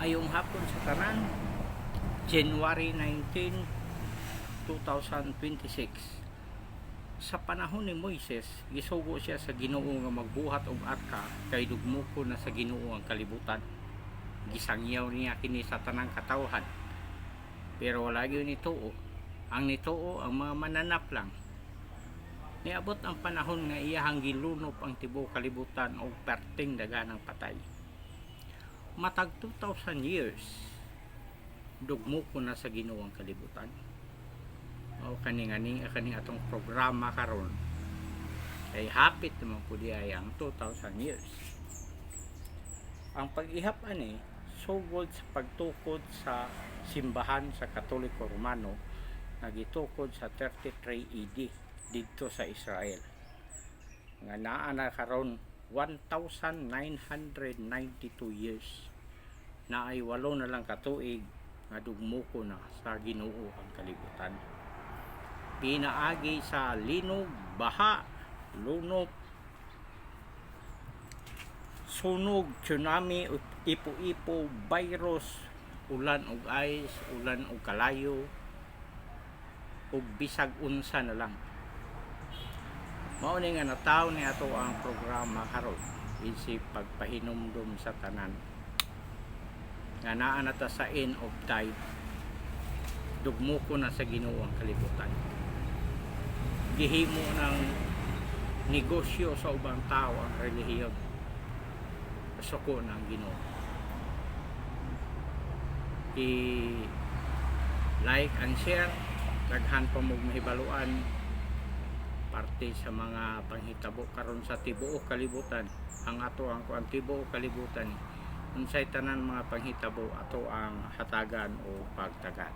Maayong hapon sa tanan. January 19, 2026. Sa panahon ni Moises, gisugo siya sa Ginoo nga magbuhat og arka kay dugmuko na sa Ginoo ang kalibutan. Gisangyaw niya kini sa tanang katawhan. Pero wala gyud nituo. Ang nituo ang mga mananap lang. Niabot ang panahon nga iyahang gilunop ang tibuok kalibutan og perting daganang patay. Matag 2,000 years dugmo ko na sa Ginoo ang kalibutan. O kaning atong programa karon ay hapit naman po diay ang 2,000 years. Ang pag-ihap ani sugod sa pagtukod sa simbahan sa Katoliko Romano nga gitukod sa 33 AD didto sa Israel. Nga naa na karon 1,992 years na ay 8 na lang katuig nga dugmuko na sa Ginoo ang kalibutan. Pinaagi sa linog, baha, lunop, sunog, tsunami, ipo-ipo, virus, ulan og ice, ulan og kalayo, ug bisag unsa na lang. Mao ni nga nataw ni ato ang programa karon isip pagpahinumdum sa tanan nga naa na ta sa end of time, dugmuko na sa Ginoo ang kalibutan. Gihimo ng negosyo sa ubang tao ang relihiyon, suko ng Ginoo. I-like and share, daghan pa mo mahibaluan parte sa mga panghitabo karon sa tibuok kalibutan. Ang ato ang tibuok kalibutan unsay tanan mga panghitabo ato ang hatagan o pagtagad.